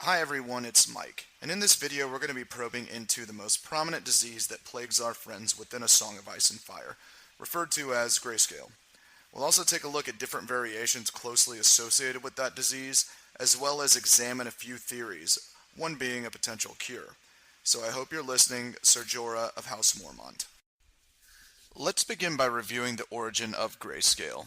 Hi everyone, it's Mike, and in this video we're going to be probing into the most prominent disease that plagues our friends within A Song of Ice and Fire, referred to as grayscale. We'll also take a look at different variations closely associated with that disease, as well as examine a few theories, one being a potential cure. So I hope you're listening, Sir Jorah of House Mormont. Let's begin by reviewing the origin of grayscale.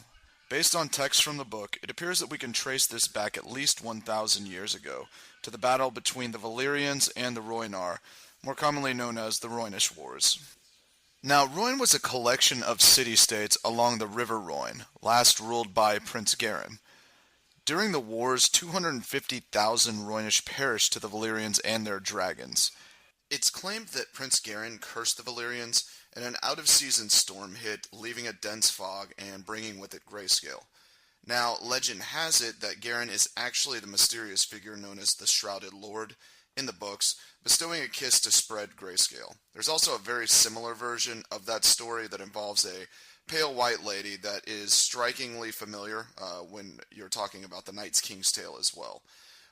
Based on text from the book, it appears that we can trace this back at least 1,000 years ago, to the battle between the Valyrians and the Rhoynar, more commonly known as the Rhoynish Wars. Now, Rhoyne was a collection of city-states along the River Rhoyne, last ruled by Prince Garin. During the wars, 250,000 Rhoynish perished to the Valyrians and their dragons. It's claimed that Prince Garin cursed the Valyrians, and an out-of-season storm hit, leaving a dense fog and bringing with it grayscale. Now, legend has it that Garin is actually the mysterious figure known as the Shrouded Lord in the books, bestowing a kiss to spread grayscale. There's also a very similar version of that story that involves a pale white lady that is strikingly familiar when you're talking about the Night's King's Tale as well.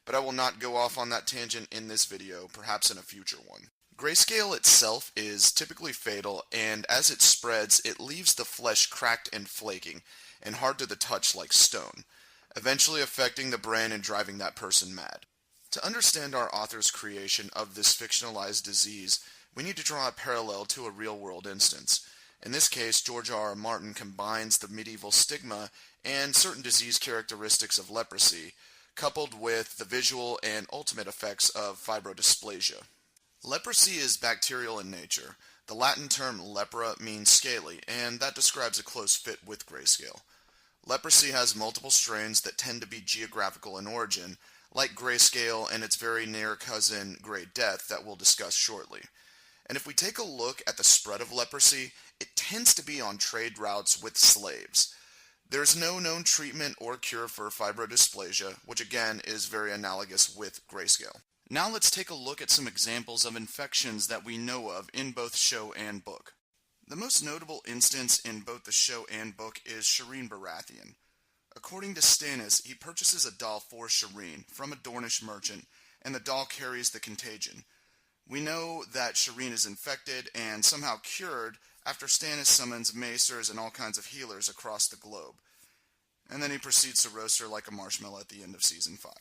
But I will not go off on that tangent in this video, perhaps in a future one. Grayscale itself is typically fatal, and as it spreads, it leaves the flesh cracked and flaking, and hard to the touch like stone, eventually affecting the brain and driving that person mad. To understand our author's creation of this fictionalized disease, we need to draw a parallel to a real-world instance. In this case, George R. R. Martin combines the medieval stigma and certain disease characteristics of leprosy, coupled with the visual and ultimate effects of fibrodysplasia. Leprosy is bacterial in nature. The Latin term lepra means scaly, and that describes a close fit with grayscale. Leprosy has multiple strains that tend to be geographical in origin, like grayscale and its very near cousin Grey Death that we'll discuss shortly. And if we take a look at the spread of leprosy, it tends to be on trade routes with slaves. There's no known treatment or cure for fibrodysplasia, which again is very analogous with grayscale. Now let's take a look at some examples of infections that we know of in both show and book. The most notable instance in both the show and book is Shireen Baratheon. According to Stannis, he purchases a doll for Shireen from a Dornish merchant, and the doll carries the contagion. We know that Shireen is infected and somehow cured after Stannis summons maesters and all kinds of healers across the globe. And then he proceeds to roast her like a marshmallow at the end of Season 5.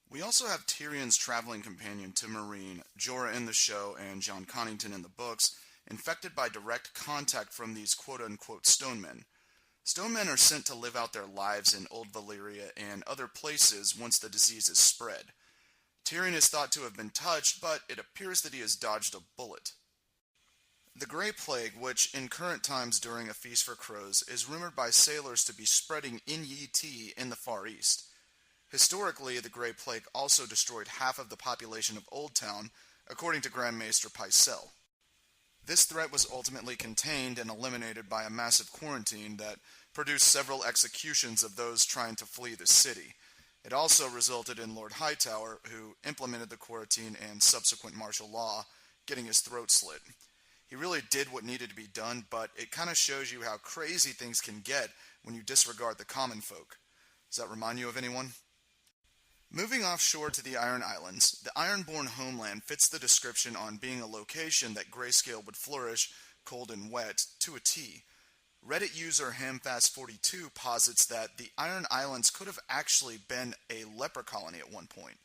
We also have Tyrion's traveling companion to Meereen, Jorah in the show and Jon Connington in the books, infected by direct contact from these quote-unquote stonemen. Stonemen are sent to live out their lives in Old Valyria and other places once the disease is spread. Tyrion is thought to have been touched, but it appears that he has dodged a bullet. The Grey Plague, which in current times during a Feast for Crows, is rumored by sailors to be spreading in Yi Ti in the Far East. Historically, the Grey Plague also destroyed half of the population of Old Town, according to Grand Maester Pycelle. This threat was ultimately contained and eliminated by a massive quarantine that produced several executions of those trying to flee the city. It also resulted in Lord Hightower, who implemented the quarantine and subsequent martial law, getting his throat slit. He really did what needed to be done, but it kind of shows you how crazy things can get when you disregard the common folk. Does that remind you of anyone? Moving offshore to the Iron Islands, the Ironborn homeland fits the description on being a location that grayscale would flourish, cold and wet, to a T. Reddit user Hamfast42 posits that the Iron Islands could have actually been a leper colony at one point.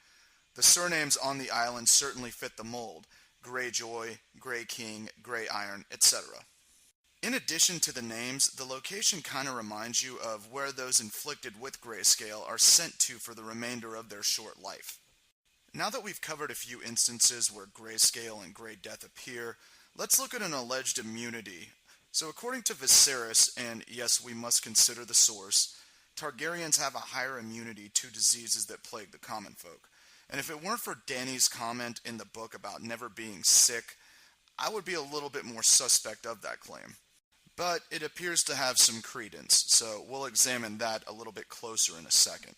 The surnames on the island certainly fit the mold: Greyjoy, Grey King, Grey Iron, etc. In addition to the names, the location kind of reminds you of where those inflicted with grayscale are sent to for the remainder of their short life. Now that we've covered a few instances where grayscale and Grey Death appear, let's look at an alleged immunity. So according to Viserys, and yes, we must consider the source, Targaryens have a higher immunity to diseases that plague the common folk. And if it weren't for Dany's comment in the book about never being sick, I would be a little bit more suspect of that claim. But it appears to have some credence, so we'll examine that a little bit closer in a second.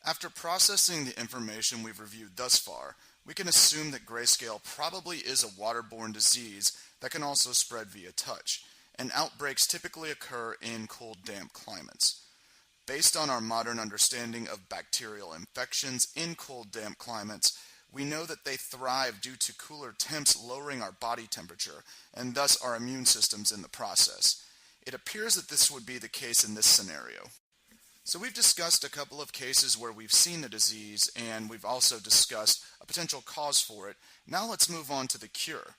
After processing the information we've reviewed thus far, we can assume that grayscale probably is a waterborne disease that can also spread via touch, and outbreaks typically occur in cold, damp climates. Based on our modern understanding of bacterial infections in cold, damp climates, we know that they thrive due to cooler temps lowering our body temperature, and thus our immune systems in the process. It appears that this would be the case in this scenario. So we've discussed a couple of cases where we've seen the disease, and we've also discussed a potential cause for it. Now let's move on to the cure.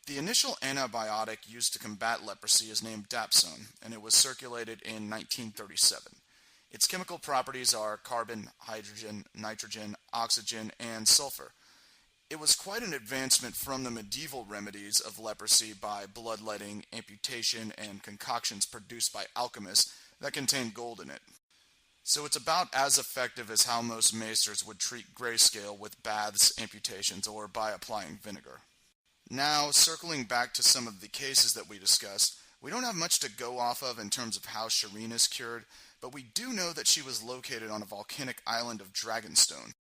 The initial antibiotic used to combat leprosy is named dapsone, and it was circulated in 1937. Its chemical properties are carbon, hydrogen, nitrogen, oxygen, and sulfur. It was quite an advancement from the medieval remedies of leprosy by bloodletting, amputation, and concoctions produced by alchemists that contained gold in it. So it's about as effective as how most maesters would treat grayscale with baths, amputations, or by applying vinegar. Now, circling back to some of the cases that we discussed, we don't have much to go off of in terms of how Shireen is cured, but we do know that she was located on a volcanic island of Dragonstone.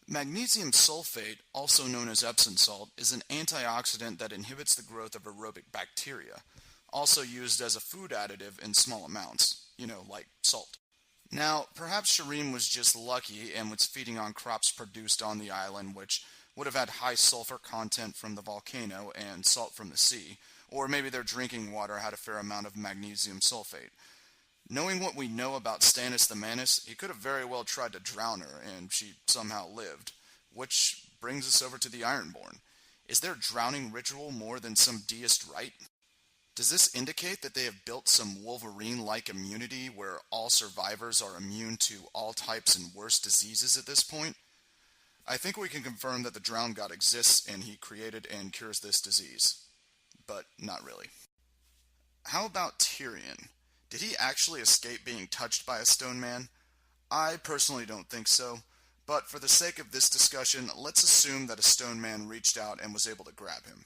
Magnesium sulfate, also known as Epsom salt, is an antioxidant that inhibits the growth of aerobic bacteria, also used as a food additive in small amounts, like salt. Now, perhaps Shireen was just lucky and was feeding on crops produced on the island, which would have had high sulfur content from the volcano and salt from the sea, or maybe their drinking water had a fair amount of magnesium sulfate. Knowing what we know about Stannis the Manus, he could have very well tried to drown her, and she somehow lived. Which brings us over to the Ironborn. Is their drowning ritual more than some deist rite? Does this indicate that they have built some Wolverine-like immunity where all survivors are immune to all types and worse diseases at this point? I think we can confirm that the Drowned God exists and he created and cures this disease. But not really. How about Tyrion? Did he actually escape being touched by a stone man? I personally don't think so, but for the sake of this discussion, let's assume that a stone man reached out and was able to grab him.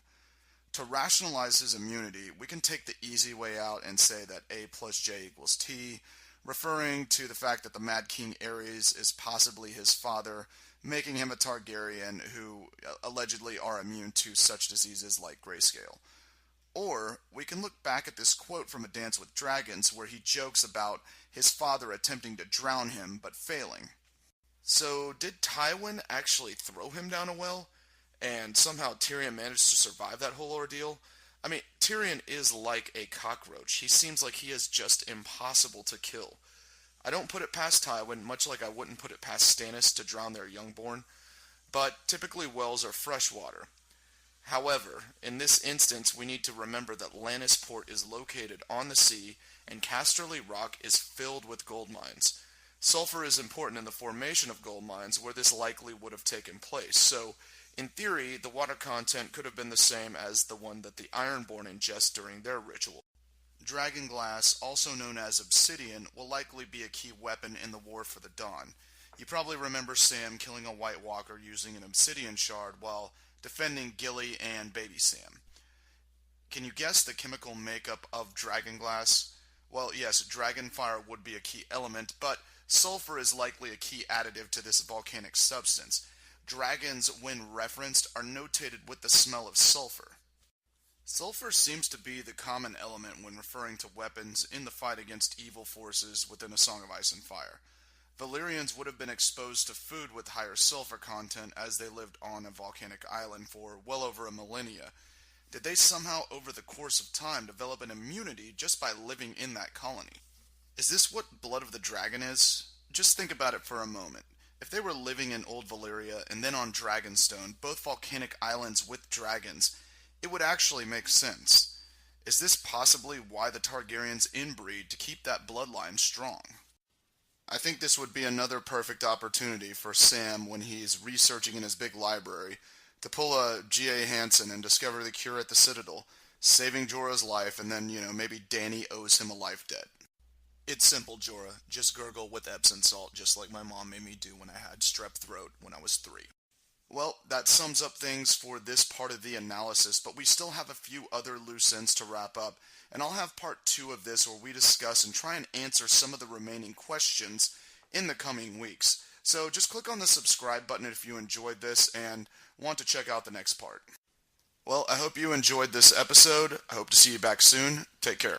To rationalize his immunity, we can take the easy way out and say that A plus J equals T, referring to the fact that the Mad King Aerys is possibly his father, making him a Targaryen who allegedly are immune to such diseases like grayscale. Or we can look back at this quote from A Dance with Dragons where he jokes about his father attempting to drown him but failing. So did Tywin actually throw him down a well? And somehow Tyrion managed to survive that whole ordeal? I mean, Tyrion is like a cockroach. He seems like he is just impossible to kill. I don't put it past Tywin, much like I wouldn't put it past Stannis to drown their youngborn, but typically wells are fresh water. However, in this instance, we need to remember that Lannisport is located on the sea, and Casterly Rock is filled with gold mines. Sulfur is important in the formation of gold mines, where this likely would have taken place, so in theory, the water content could have been the same as the one that the Ironborn ingest during their ritual. Dragonglass, also known as obsidian, will likely be a key weapon in the War for the Dawn. You probably remember Sam killing a White Walker using an obsidian shard while defending Gilly and Baby Sam. Can you guess the chemical makeup of dragonglass? Well, yes, dragonfire would be a key element, but sulfur is likely a key additive to this volcanic substance. Dragons, when referenced, are notated with the smell of sulfur. Sulfur seems to be the common element when referring to weapons in the fight against evil forces within A Song of Ice and Fire. Valyrians would have been exposed to food with higher sulfur content as they lived on a volcanic island for well over a millennia. Did they somehow over the course of time develop an immunity just by living in that colony? Is this what Blood of the Dragon is? Just think about it for a moment. If they were living in Old Valyria and then on Dragonstone, both volcanic islands with dragons, it would actually make sense. Is this possibly why the Targaryens inbreed to keep that bloodline strong? I think this would be another perfect opportunity for Sam when he's researching in his big library to pull a G.A. Hansen and discover the cure at the Citadel, saving Jorah's life, and then, maybe Dany owes him a life debt. It's simple, Jorah. Just gurgle with Epsom salt, just like my mom made me do when I had strep throat when I was 3. Well, that sums up things for this part of the analysis, but we still have a few other loose ends to wrap up, and I'll have part 2 of this where we discuss and try and answer some of the remaining questions in the coming weeks. So just click on the subscribe button if you enjoyed this and want to check out the next part. Well, I hope you enjoyed this episode. I hope to see you back soon. Take care.